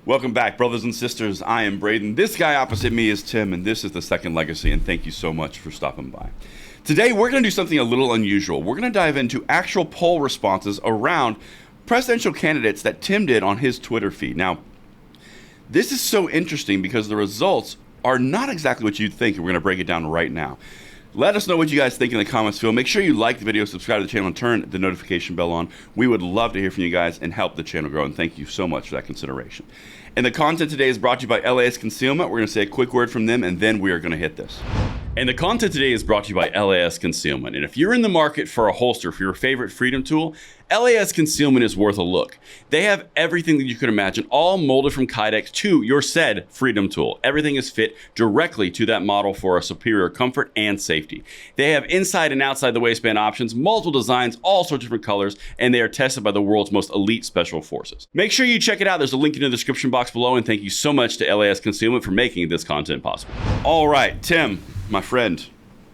Welcome back, brothers and sisters. I am Braden. This guy opposite me is Tim, and this is The Second Legacy, and thank you so much for stopping by. Today, we're going to do something a little unusual. We're going to dive into actual poll responses around presidential candidates that Tim did on his Twitter feed. Now, this is so interesting because the results are not exactly what you'd think, and we're going to break it down right now. Let us know what you guys think in the comments field. Make sure you like the video, subscribe to the channel, and turn the notification bell on. We would love to hear from you guys and help the channel grow, and thank you so much for that consideration. And the content today is brought to you by LAS Concealment. We're going to say a quick word from them, and then we are going to hit this. And the content today is brought to you by LAS Concealment. And if you're in the market for a holster for your favorite freedom tool, LAS Concealment is worth a look. They have everything that you could imagine, all molded from Kydex to your said freedom tool. Everything is fit directly to that model for a superior comfort and safety. They have inside and outside the waistband options, multiple designs, all sorts of different colors, and they are tested by the world's most elite special forces. Make sure you check it out. There's a link in the description box below, and thank you so much to LAS Concealment for making this content possible. All right, Tim, my friend.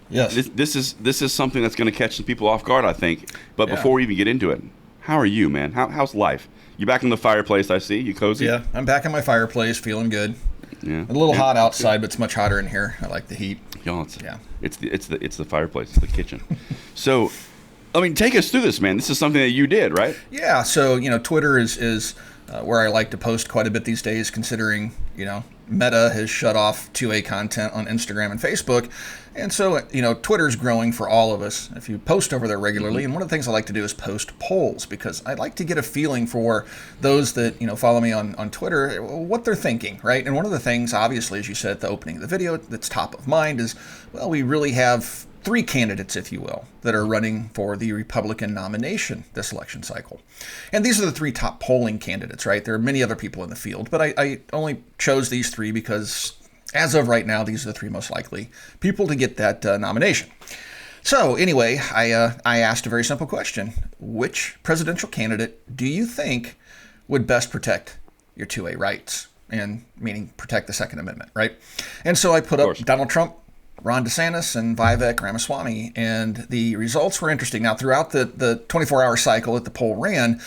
Yes. This is something that's going to catch some people off guard, I think. But before we even get into it, how are you, man? How's life? You back in the fireplace, I see. You cozy? Yeah, I'm back in my fireplace, feeling good. Yeah. A little hot outside, but it's much hotter in here. I like the heat. Y'all, it's the fireplace, it's the kitchen. So, I mean, take us through this, man. This is something that you did, right? Yeah. So Twitter is where I like to post quite a bit these days, considering Meta has shut off 2A content on Instagram and Facebook. And so, Twitter's growing for all of us if you post over there regularly. And one of the things I like to do is post polls because I like to get a feeling for those that, follow me on Twitter, what they're thinking, right? And one of the things, obviously, as you said at the opening of the video, that's top of mind is, well, we really have three candidates, if you will, that are running for the Republican nomination this election cycle. And these are the three top polling candidates, right? There are many other people in the field, but I only chose these three because as of right now, these are the three most likely people to get that nomination. So anyway, I asked a very simple question. Which presidential candidate do you think would best protect your 2A rights? And meaning protect the Second Amendment, right? And so I put up Donald Trump, Ron DeSantis, and Vivek Ramaswamy, and the results were interesting. Now, throughout the 24-hour cycle that the poll ran,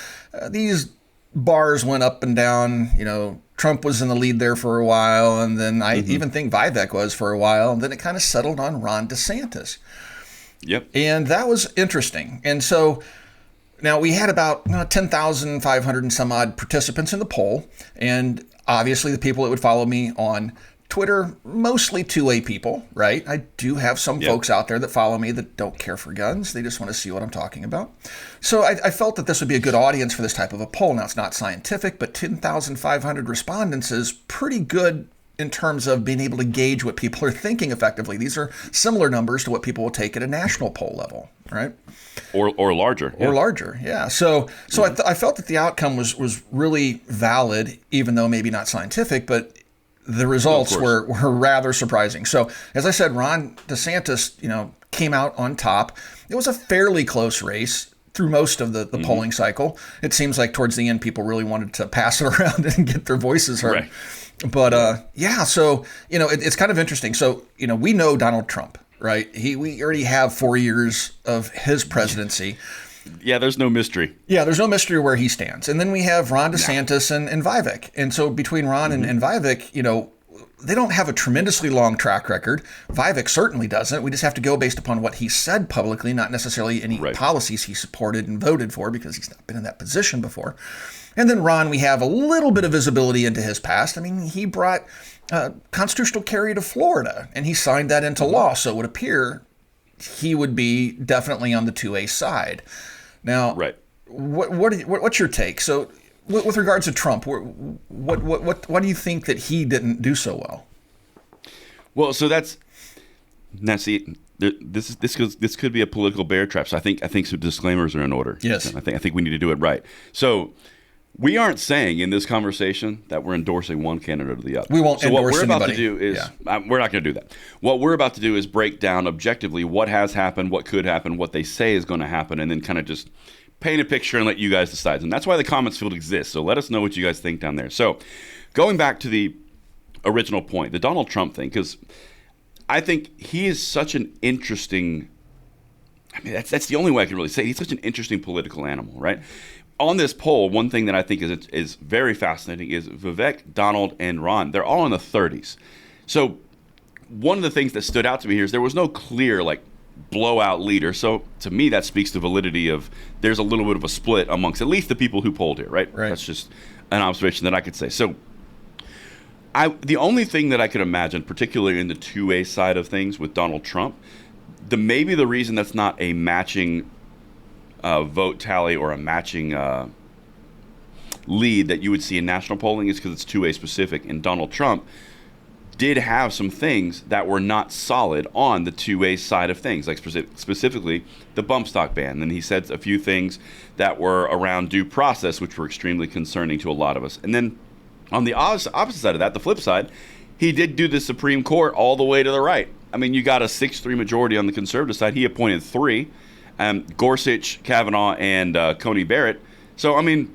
these bars went up and down. Trump was in the lead there for a while, and then I even think Vivek was for a while, and then it kind of settled on Ron DeSantis. Yep. And that was interesting. And so now we had about 10,500 and some odd participants in the poll, and obviously the people that would follow me on Twitter, mostly 2A people, right? I do have some folks out there that follow me that don't care for guns. They just want to see what I'm talking about. So I felt that this would be a good audience for this type of a poll. Now, it's not scientific, but 10,500 respondents is pretty good in terms of being able to gauge what people are thinking effectively. These are similar numbers to what people will take at a national poll level, right? Or larger. Or larger, yeah. So I felt that the outcome was really valid, even though maybe not scientific, but the results were rather surprising. So, as I said, Ron DeSantis, came out on top. It was a fairly close race through most of the polling cycle. It seems like towards the end, people really wanted to pass it around and get their voices heard. Right. But, so, it's kind of interesting. So, we know Donald Trump, right? We already have 4 years of his presidency. Yeah, there's no mystery. Yeah, there's no mystery where he stands. And then we have Ron DeSantis and Vivek. And so between Ron and Vivek, they don't have a tremendously long track record. Vivek certainly doesn't. We just have to go based upon what he said publicly, not necessarily any policies he supported and voted for because he's not been in that position before. And then Ron, we have a little bit of visibility into his past. I mean, he brought constitutional carry to Florida, and he signed that into law. So it would appear he would be definitely on the 2A side. Now, what's your take? So, with regards to Trump, what do you think that he didn't do so well? Well, so this could be a political bear trap. So I think some disclaimers are in order. Yes, I think we need to do it right. So we aren't saying in this conversation that we're endorsing one candidate or the other. We won't. So endorse what we're anybody. about to do is we're not going to do that. What we're about to do is break down objectively what has happened, what could happen, what they say is going to happen, and then kind of just paint a picture and let you guys decide. And that's why the comments field exists. So let us know what you guys think down there. So going back to the original point, the Donald Trump thing, because I think he is such an interesting, that's the only way I can really say it. He's such an interesting political animal, right? on this poll, one thing that I think is very fascinating is Vivek, Donald, and Ron. They're all in the 30s. So one of the things that stood out to me here is there was no clear like blowout leader. So to me, that speaks to validity of there's a little bit of a split amongst at least the people who polled here, right? That's just an observation that I could say. So the only thing that I could imagine, particularly in the two-way side of things with Donald Trump, maybe the reason that's not a matching vote tally or a matching lead that you would see in national polling is because it's two-way specific. And Donald Trump did have some things that were not solid on the two-way side of things, like specifically the bump stock ban. And he said a few things that were around due process, which were extremely concerning to a lot of us. And then on the opposite side of that, the flip side, he did do the Supreme Court all the way to the right. I mean, you got a 6-3 majority on the conservative side. He appointed 3, Gorsuch, Kavanaugh, and Coney Barrett. So, I mean,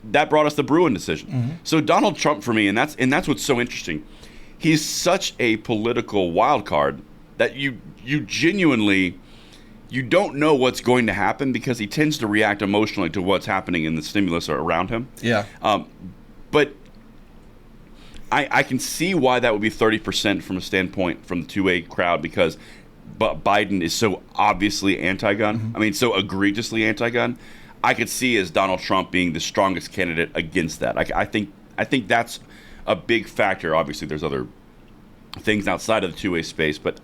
that brought us the Bruen decision. Mm-hmm. So Donald Trump, for me, and that's what's so interesting, he's such a political wild card that you genuinely, you don't know what's going to happen because he tends to react emotionally to what's happening in the stimulus around him. Yeah. But I can see why that would be 30% from a standpoint from the two-way crowd because Biden is so obviously anti-gun. Mm-hmm. I mean, so egregiously anti-gun. I could see as Donald Trump being the strongest candidate against that. I think that's a big factor. Obviously, there's other things outside of the two-way space, but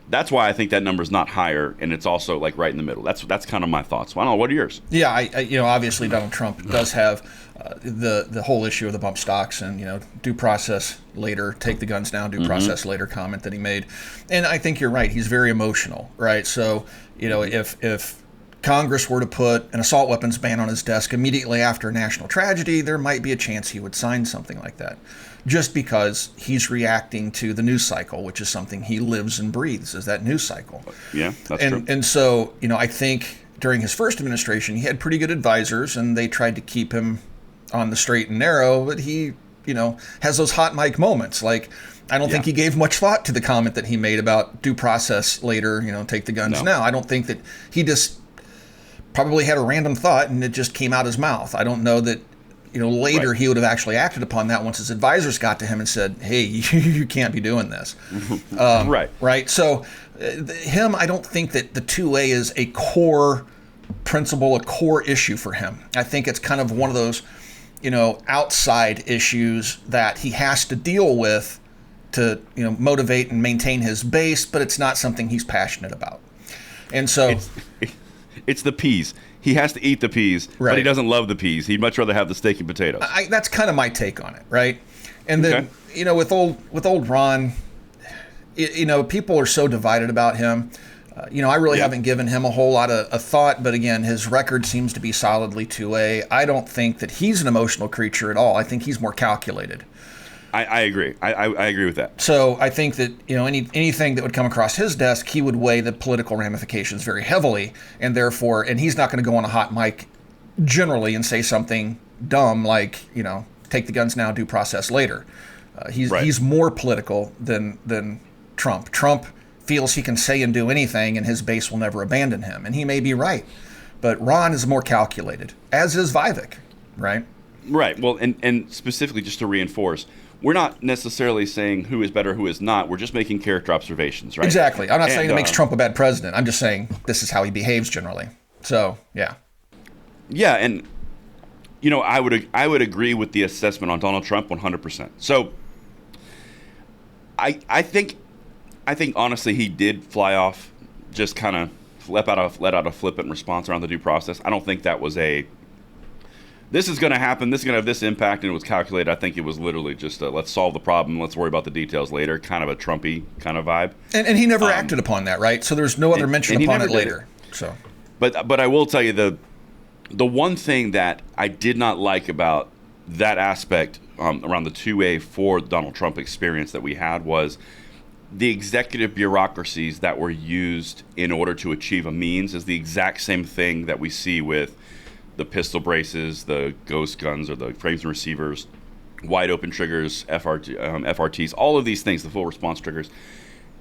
that's why I think that number is not higher, and it's also like right in the middle. That's kind of my thoughts. Well, I don't know. What are yours? Yeah, obviously Donald Trump does have the whole issue of the bump stocks and due process later, take the guns down, due process later comment that he made, and I think you're right. He's very emotional, right? So if Congress were to put an assault weapons ban on his desk immediately after a national tragedy, there might be a chance he would sign something like that, just because he's reacting to the news cycle, which is something he lives and breathes, is that news cycle. Yeah, that's true. And so, I think during his first administration, he had pretty good advisors, and they tried to keep him on the straight and narrow, but he, has those hot mic moments. Like, I don't think he gave much thought to the comment that he made about due process later, take the guns now. I don't think that he just probably had a random thought and it just came out his mouth. I don't know that, later he would have actually acted upon that once his advisors got to him and said, hey, you can't be doing this. Right. So him, I don't think that the two-way is a core principle, a core issue for him. I think it's kind of one of those, outside issues that he has to deal with to, motivate and maintain his base, but it's not something he's passionate about. And so it's the peas. He has to eat the peas, but he doesn't love the peas. He'd much rather have the steak and potatoes. That's kind of my take on it, right? And then, with old Ron, people are so divided about him. I really haven't given him a whole lot of thought, but again, his record seems to be solidly 2A. I don't think that he's an emotional creature at all. I think he's more calculated. I agree. I agree with that. So I think that anything that would come across his desk, he would weigh the political ramifications very heavily, and therefore, and he's not going to go on a hot mic generally and say something dumb like take the guns now, due process later. He's more political than Trump. Trump feels he can say and do anything, and his base will never abandon him, and he may be right. But Ron is more calculated, as is Vivek, right? Right. Well, and specifically just to reinforce, we're not necessarily saying who is better, who is not. We're just making character observations, right? Exactly. I'm not saying it makes Trump a bad president. I'm just saying this is how he behaves generally. So, yeah. Yeah, and I would agree with the assessment on Donald Trump 100%. So, I think honestly he did fly off, just kind of let out a flippant response around the due process. I don't think that was this is going to happen, this is going to have this impact, and it was calculated. I think it was literally just let's solve the problem, let's worry about the details later, kind of a Trumpy kind of vibe. And he never acted upon that, right? So there's no other mention upon it later. So, but I will tell you the one thing that I did not like about that aspect around the 2A for Donald Trump experience that we had was the executive bureaucracies that were used in order to achieve a means is the exact same thing that we see with the pistol braces, the ghost guns or the frames and receivers, wide open triggers, FRTs, all of these things, the full response triggers.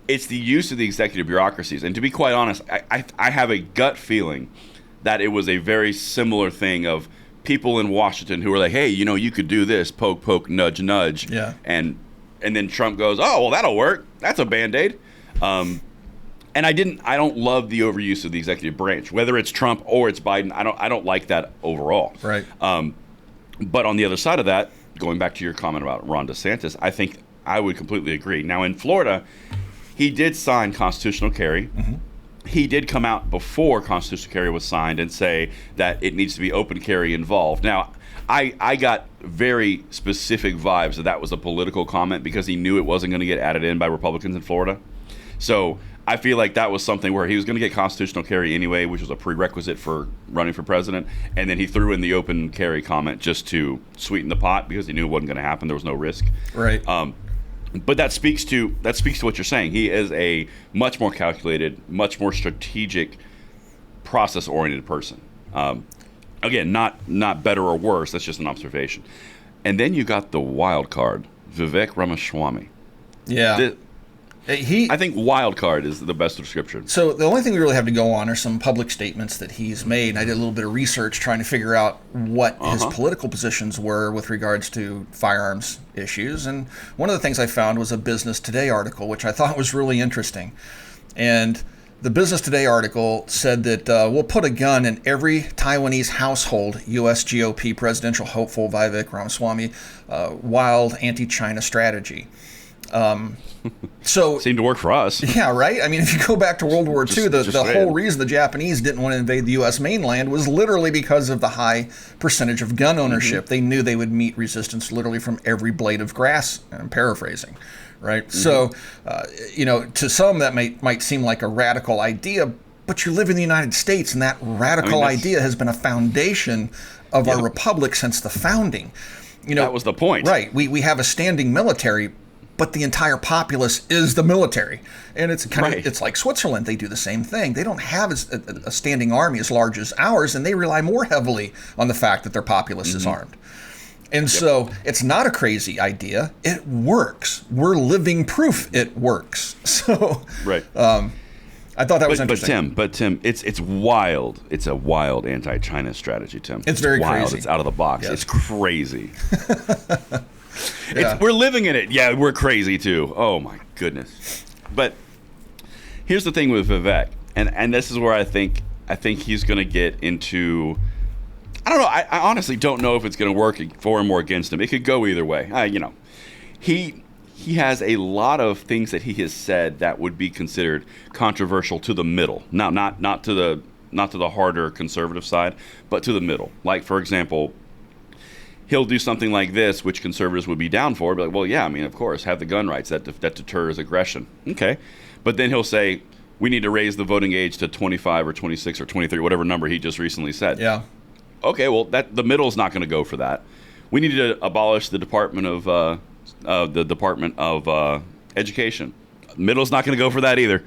It's the use of the executive bureaucracies. And to be quite honest, I have a gut feeling that it was a very similar thing of people in Washington who were like, hey, you could do this, poke, poke, nudge, nudge. Yeah. And then Trump goes, oh, well, that'll work. That's a Band-Aid. And I don't love the overuse of the executive branch, whether it's Trump or it's Biden. I don't like that overall. Right. But on the other side of that, going back to your comment about Ron DeSantis, I think I would completely agree. Now, in Florida, he did sign constitutional carry. Mm-hmm. He did come out before constitutional carry was signed and say that it needs to be open carry involved. Now, I got very specific vibes that was a political comment because he knew it wasn't going to get added in by Republicans in Florida. So I feel like that was something where he was going to get constitutional carry anyway, which was a prerequisite for running for president. And then he threw in the open carry comment just to sweeten the pot because he knew it wasn't going to happen. There was no risk. Right. But that speaks to what you're saying. He is a much more calculated, much more strategic, process-oriented person. Again, not better or worse. That's just an observation. And then you got the wild card, Vivek Ramaswamy. Yeah. I think wild card is the best description. So the only thing we really have to go on are some public statements that he's made. And I did a little bit of research trying to figure out what his political positions were with regards to firearms issues. And one of the things I found was a Business Today article, which I thought was really interesting. And the Business Today article said that we'll put a gun in every Taiwanese household, U.S. GOP presidential hopeful Vivek Ramaswamy, wild anti-China strategy. So seemed to work for us. Yeah, right? I mean, if you go back to World War II, the whole reason the Japanese didn't want to invade the U.S. mainland was literally because of the high percentage of gun ownership. Mm-hmm. They knew they would meet resistance literally from every blade of grass, and I'm paraphrasing, right? Mm-hmm. So, to some that might seem like a radical idea, but you live in the United States, and that radical idea has been a foundation of our republic since the founding. That was the point. Right. We have a standing military, but the entire populace is the military. And it's it's like Switzerland. They do the same thing. They don't have a standing army as large as ours, and they rely more heavily on the fact that their populace is armed. And so it's not a crazy idea. It works. We're living proof it works. So I thought that was interesting. But Tim, it's wild. It's a wild anti-China strategy, Tim. It's very wild. Crazy. It's out of the box. Yes. It's crazy. Yeah. We're living in it. Yeah, we're crazy too. Oh my goodness. But here's the thing with Vivek, and this is where I think he's going to get into. I don't know. I honestly don't know if it's going to work for him or against him. It could go either way. He has a lot of things that he has said that would be considered controversial to the middle. Now, not to the harder conservative side, but to the middle. Like, for example, he'll do something like this, which conservatives would be down for. Be like, well, yeah, I mean, of course, have the gun rights. That deters aggression. Okay. But then he'll say, we need to raise the voting age to 25 or 26 or 23, whatever number he just recently said. Yeah. Okay, well, the middle's not going to go for that. We need to abolish the Department of Education. Middle's not going to go for that either.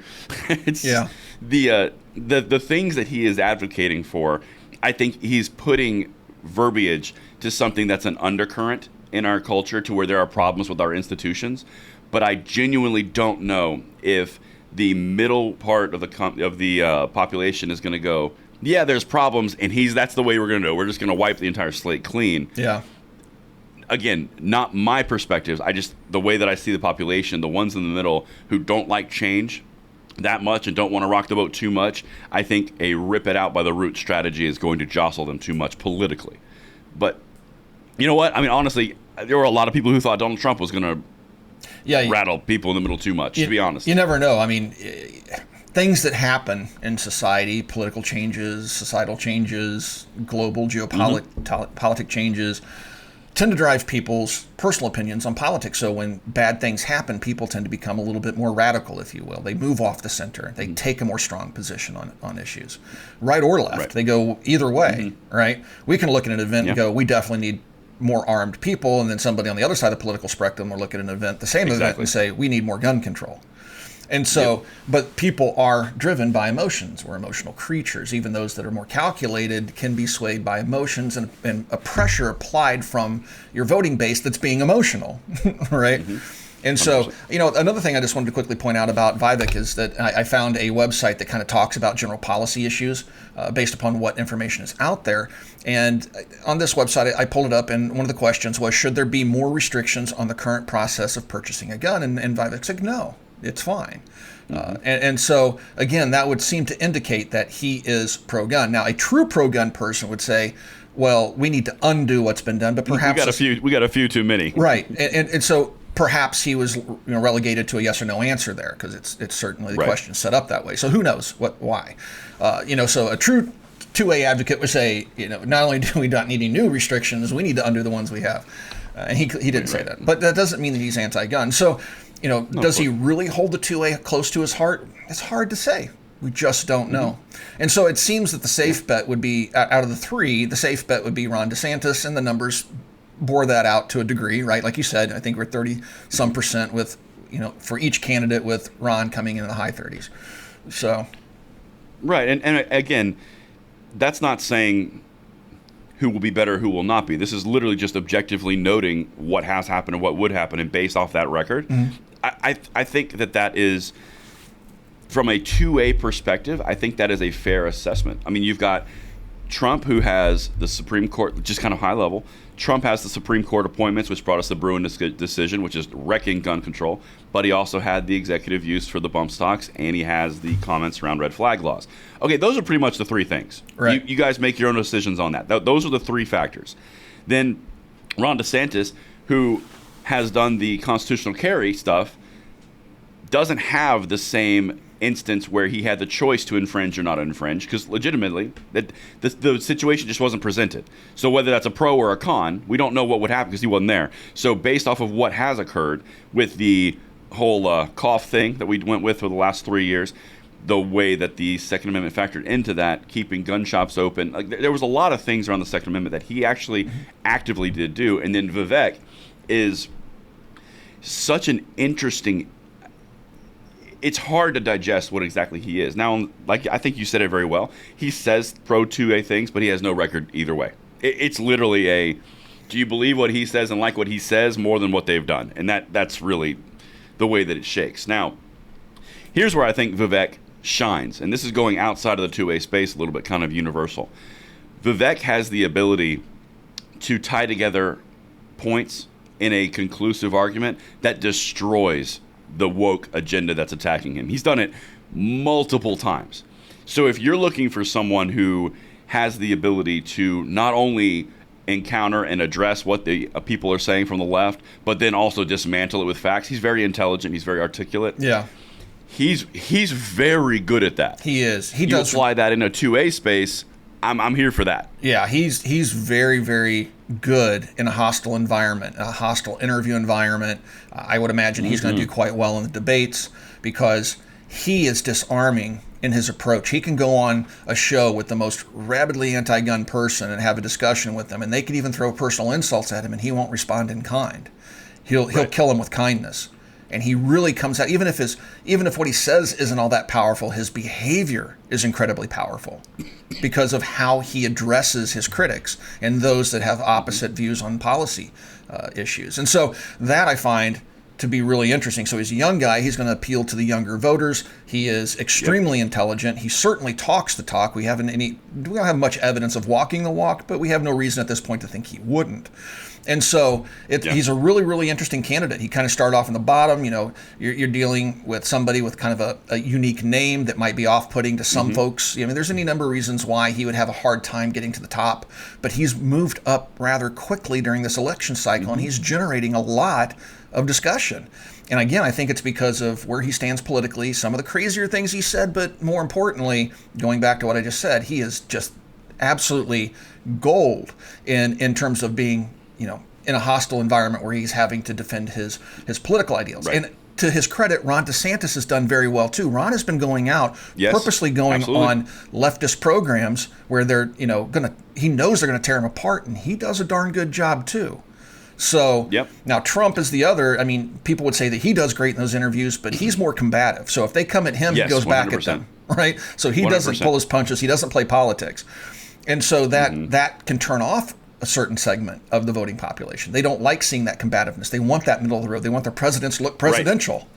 The things that he is advocating for, I think he's putting verbiage to something that's an undercurrent in our culture to where there are problems with our institutions. But I genuinely don't know if the middle part of the population is going to go, yeah, there's problems, and that's the way we're going to do it. We're just going to wipe the entire slate clean. Yeah. Again, not my perspectives. The way that I see the population, the ones in the middle who don't like change that much and don't want to rock the boat too much, I think a rip it out by the root strategy is going to jostle them too much politically. But you know what? I mean, honestly, there were a lot of people who thought Donald Trump was going to rattle people in the middle too much, to be honest. You never know. I mean, things that happen in society, political changes, societal changes, global geopolitical changes, tend to drive people's personal opinions on politics. So when bad things happen, people tend to become a little bit more radical, if you will. They move off the center. They take a more strong position on issues, right or left. Right. They go either way, right? We can look at an event and go, we definitely need more armed people. And then somebody on the other side of the political spectrum will look at an event, the same event, and say, we need more gun control. And so, but people are driven by emotions. We're emotional creatures. Even those that are more calculated can be swayed by emotions and a pressure applied from your voting base that's being emotional, right? And so, another thing I just wanted to quickly point out about Vivek is that I found a website that kind of talks about general policy issues based upon what information is out there. And on this website, I pulled it up, and one of the questions was, should there be more restrictions on the current process of purchasing a gun? And Vivek said, no, it's fine. And so, again, that would seem to indicate that he is pro-gun. Now, a true pro-gun person would say, well, we need to undo what's been done, but perhaps we got a few too many. Right. And so perhaps he was relegated to a yes or no answer there, because it's certainly the question set up that way. So who knows why? So a true 2A advocate would say, not only do we not need any new restrictions, we need to undo the ones we have. And he didn't say that. But that doesn't mean that he's anti-gun. So, does he really hold the 2A close to his heart? It's hard to say. We just don't know. And so it seems that the safe bet would be, out of the three, the safe bet would be Ron DeSantis, and the numbers bore that out to a degree, right? Like you said, I think we're 30-some% with, for each candidate, with Ron coming in the high 30s. So. Right. And again, that's not saying who will be better, who will not be. This is literally just objectively noting what has happened and what would happen, and based off that record, I think that is, from a 2A perspective, I think that is a fair assessment. I mean, you've got Trump, who has the Supreme Court, just kind of high level. Trump has the Supreme Court appointments, which brought us the Bruen decision, which is wrecking gun control. But he also had the executive use for the bump stocks, and he has the comments around red flag laws. Okay, those are pretty much the three things. Right. You guys make your own decisions on that. Those are the three factors. Then Ron DeSantis, who has done the constitutional carry stuff, doesn't have the same instance where he had the choice to infringe or not infringe, because legitimately the situation just wasn't presented. So whether that's a pro or a con, we don't know what would happen because he wasn't there. So based off of what has occurred with the whole cough thing that we went with for the last 3 years, the way that the Second Amendment factored into that, keeping gun shops open, there was a lot of things around the Second Amendment that he actually actively did do. And then Vivek is such an interesting, it's hard to digest what exactly he is. Now, like I think you said it very well, he says pro 2A things, but he has no record either way. It's literally do you believe what he says and like what he says more than what they've done? And that's really the way that it shakes. Now, here's where I think Vivek shines, and this is going outside of the 2A space a little bit, kind of universal. Vivek has the ability to tie together points in a conclusive argument that destroys the woke agenda that's attacking him. He's done it multiple times. So if you're looking for someone who has the ability to not only encounter and address what the people are saying from the left, but then also dismantle it with facts, he's very intelligent, he's very articulate. Yeah. He's very good at that. He is. You apply that in a 2A space, I'm here for that. Yeah, he's very, very good in a hostile environment, a hostile interview environment. I would imagine he's going to do quite well in the debates because he is disarming in his approach. He can go on a show with the most rabidly anti-gun person and have a discussion with them, and they could even throw personal insults at him, and he won't respond in kind. He'll kill him with kindness. And he really comes out, even if what he says isn't all that powerful, his behavior is incredibly powerful because of how he addresses his critics and those that have opposite views on policy issues. And so that I find to be really interesting. So he's a young guy. He's going to appeal to the younger voters. He is extremely intelligent. He certainly talks the talk. We don't have much evidence of walking the walk, but we have no reason at this point to think he wouldn't. And so he's a really, really interesting candidate. He kind of started off in the bottom. You're dealing with somebody with kind of a unique name that might be off-putting to some folks. There's any number of reasons why he would have a hard time getting to the top. But he's moved up rather quickly during this election cycle, and he's generating a lot of discussion. And again, I think it's because of where he stands politically, some of the crazier things he said, but more importantly, going back to what I just said, he is just absolutely gold in terms of being in a hostile environment where he's having to defend his political ideals. Right. And to his credit, Ron DeSantis has done very well too. Ron has been going out, purposely going on leftist programs where they're, he knows they're going to tear him apart, and he does a darn good job too. So now Trump is the other. I mean, people would say that he does great in those interviews, but he's more combative. So if they come at him, he goes 100%. Back at them, right? So he 100%. Doesn't pull his punches. He doesn't play politics. And so that can turn off a certain segment of the voting population. They don't like seeing that combativeness. They want that middle of the road. They want their presidents to look presidential.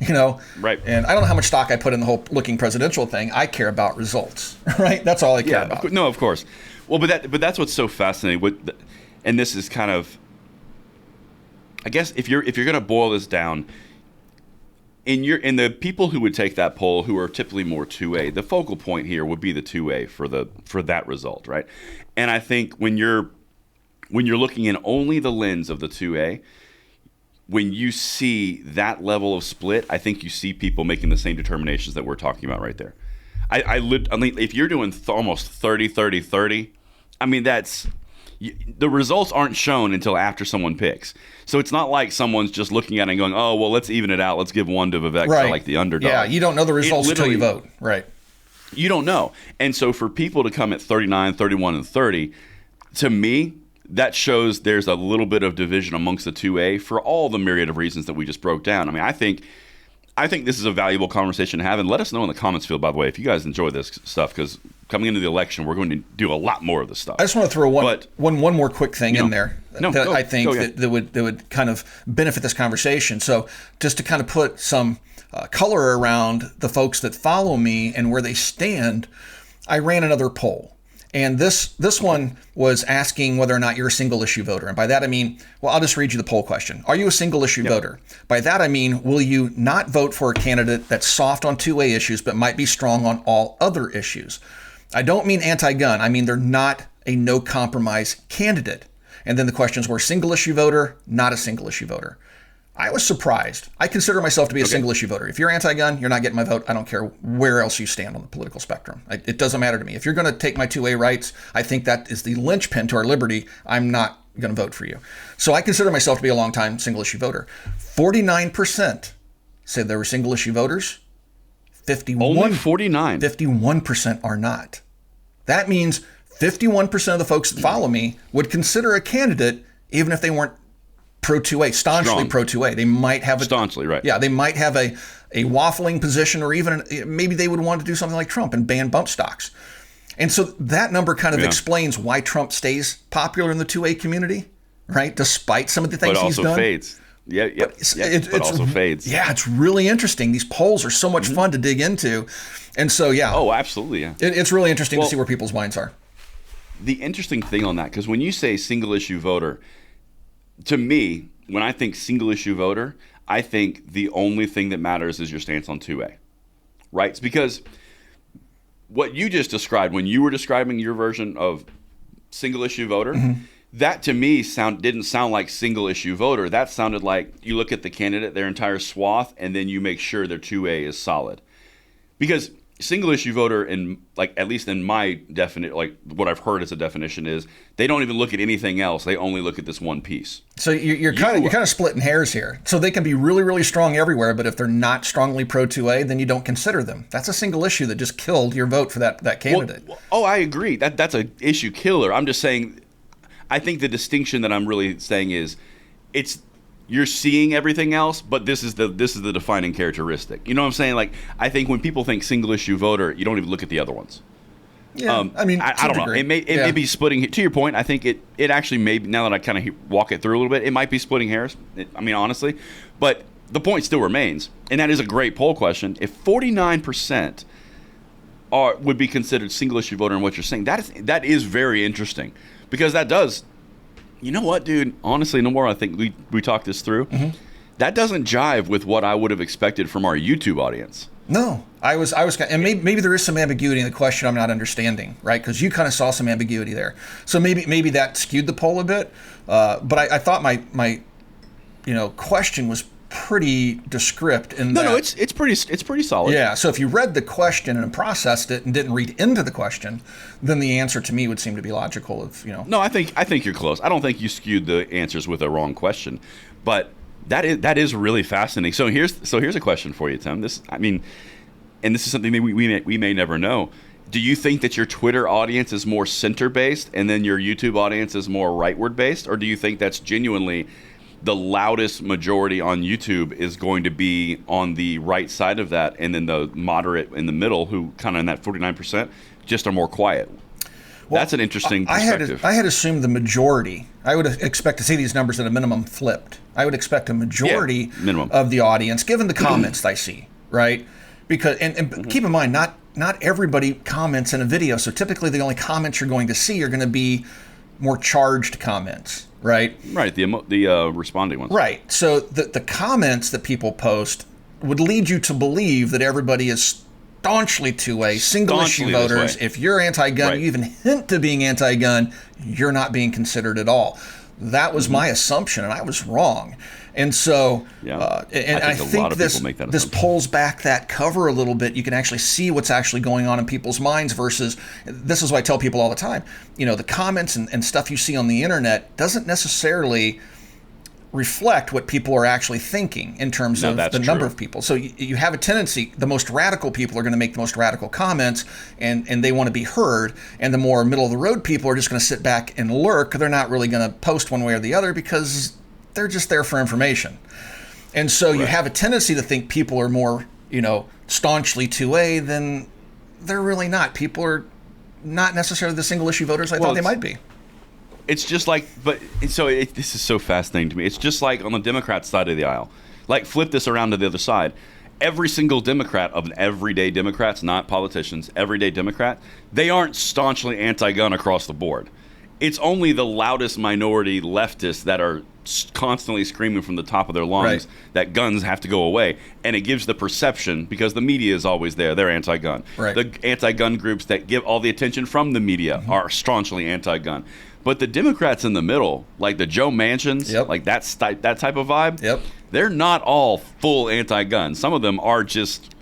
Right. Right. And I don't know how much stock I put in the whole looking presidential thing. I care about results, right? That's all I care about. No, of course. Well, but that's what's so fascinating. And this is kind of, I guess, if you're going to boil this down, in the people who would take that poll, who are typically more 2A, the focal point here would be the 2A for that result, right? And I think when you're looking in only the lens of the 2A, when you see that level of split, I think you see people making the same determinations that we're talking about right there. I mean, if you're doing almost 30, 30, 30, I mean, the results aren't shown until after someone picks. So it's not like someone's just looking at it and going, oh, well, let's even it out. Let's give one to Vivek, right. Like the underdog. Yeah, you don't know the results until you vote. Right. You don't know. And so for people to come at 39, 31, and 30, to me, that shows there's a little bit of division amongst the 2A for all the myriad of reasons that we just broke down. I mean, I think this is a valuable conversation to have. And let us know in the comments field, by the way, if you guys enjoy this stuff, because coming into the election, we're going to do a lot more of this stuff. I just want to throw one more quick thing in there that I think that would kind of benefit this conversation. So just to kind of put some color around the folks that follow me and where they stand, I ran another poll. And this one was asking whether or not you're a single issue voter. And by that I mean, well, I'll just read you the poll question. Are you a single issue voter? By that I mean, will you not vote for a candidate that's soft on 2A issues but might be strong on all other issues? I don't mean anti-gun. I mean they're not a no compromise candidate. And then the questions were single issue voter, not a single issue voter. I was surprised. I consider myself to be a single issue voter. If you're anti-gun, you're not getting my vote. I don't care where else you stand on the political spectrum. It doesn't matter to me. If you're going to take my 2A rights, I think that is the linchpin to our liberty. I'm not going to vote for you. So I consider myself to be a longtime single issue voter. 49% said they were single issue voters. Only 49. 51% are not. That means 51% of the folks that follow me would consider a candidate even if they weren't pro 2A, staunchly pro 2A. They might have staunchly, right? Yeah, they might have a waffling position, or even maybe they would want to do something like Trump and ban bump stocks. And so that number kind of explains why Trump stays popular in the 2A community, right? Despite some of the things he's done. But also fades. But also fades. Yeah, it's really interesting. These polls are so much fun to dig into. And so, yeah. Oh, absolutely, yeah. It's really interesting to see where people's minds are. The interesting thing on that, because when you say single issue voter, to me, when I think single issue voter, I think the only thing that matters is your stance on 2A, right? It's because what you just described, when you were describing your version of single issue voter, that to me didn't sound like single issue voter. That sounded like you look at the candidate, their entire swath, and then you make sure their 2A is solid. Because single issue voter, at least in my definition, like what I've heard as a definition is, they don't even look at anything else. They only look at this one piece. So you're kind of splitting hairs here. So they can be really, really strong everywhere, but if they're not strongly pro 2A, then you don't consider them. That's a single issue that just killed your vote for that candidate. I agree. That's an issue killer. I'm just saying, I think the distinction that I'm really saying is, you're seeing everything else, but this is the defining characteristic. You know what I'm saying? Like, I think when people think single issue voter, you don't even look at the other ones. Yeah, I mean, I don't know. It may be splitting. To your point, I think it actually may. Now that I kind of walk it through a little bit, it might be splitting hairs. I mean, honestly, but the point still remains, and that is a great poll question. If 49% would be considered single issue voter in what you're saying, that is very interesting, because that does. You know what, dude? Honestly, no more. I think we talked this through. That doesn't jive with what I would have expected from our YouTube audience. No, I was, and maybe there is some ambiguity in the question I'm not understanding, right? Because you kind of saw some ambiguity there. So maybe that skewed the poll a bit. But I thought my question was pretty descriptive. No, it's pretty solid. Yeah. So if you read the question and processed it and didn't read into the question, then the answer to me would seem to be logical. No, I think you're close. I don't think you skewed the answers with a wrong question, but that is really fascinating. So here's a question for you, Tim. This is something that we may never know. Do you think that your Twitter audience is more center based and then your YouTube audience is more rightward based, or do you think that's genuinely the loudest majority on YouTube is going to be on the right side of that, and then the moderate in the middle, who kind of in that 49%, just are more quiet? That's an interesting I perspective. I had assumed the majority. I would expect to see these numbers at a minimum flipped. I would expect a majority minimum of the audience, given the comments I see, right? Because and keep in mind, not everybody comments in a video. So typically, the only comments you're going to see are going to be more charged comments, right? Right, the responding ones. Right. So the comments that people post would lead you to believe that everybody is staunchly two-way, single-issue voters. If you're anti-gun, right. you even hint to being anti-gun, you're not being considered at all. That was my assumption, and I was wrong. And so, I think this pulls back that cover a little bit. You can actually see what's actually going on in people's minds versus, this is what I tell people all the time, the comments and stuff you see on the internet doesn't necessarily reflect what people are actually thinking in terms of the number of people. So you have a tendency, the most radical people are going to make the most radical comments and they want to be heard. And the more middle of the road people are just going to sit back and lurk. They're not really going to post one way or the other because they're just there for information. And so you have a tendency to think people are more, staunchly 2A than they're really not. People are not necessarily the single issue voters I thought they might be. It's just like, this is so fascinating to me. It's just like on the Democrat side of the aisle. Like, flip this around to the other side. Every single Democrat of everyday Democrats, not politicians, everyday Democrat, they aren't staunchly anti-gun across the board. It's only the loudest minority leftists that are constantly screaming from the top of their lungs that guns have to go away. And it gives the perception, because the media is always there, they're anti-gun. The anti-gun groups that give all the attention from the media are staunchly anti-gun. But the Democrats in the middle, like the Joe Manchins, like that type of vibe, they're not all full anti-gun. Some of them are just,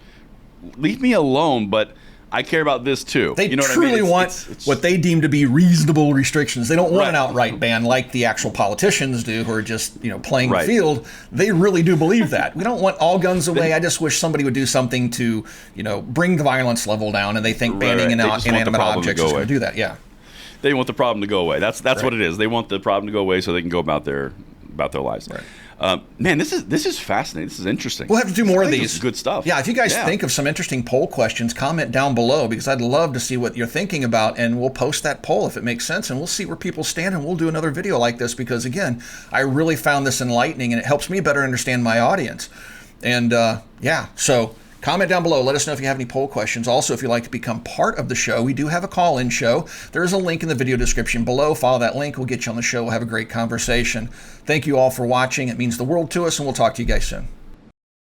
leave me alone, but I care about this too. They truly want what they deem to be reasonable restrictions. They don't want an outright ban like the actual politicians do, who are just playing the field. They really do believe that. We don't want all guns away. I just wish somebody would do something to bring the violence level down. And they think banning inanimate objects is going to do that. Yeah. They want the problem to go away. That's what it is. They want the problem to go away so they can go about their lives. Man, this is fascinating. This is interesting. We'll have to do more of these. This is good stuff. Yeah, if you guys think of some interesting poll questions, comment down below, because I'd love to see what you're thinking about, and we'll post that poll if it makes sense, and we'll see where people stand, and we'll do another video like this, because again, I really found this enlightening, and it helps me better understand my audience. And so comment down below. Let us know if you have any poll questions. Also, if you'd like to become part of the show, we do have a call-in show. There is a link in the video description below. Follow that link. We'll get you on the show. We'll have a great conversation. Thank you all for watching. It means the world to us, and we'll talk to you guys soon.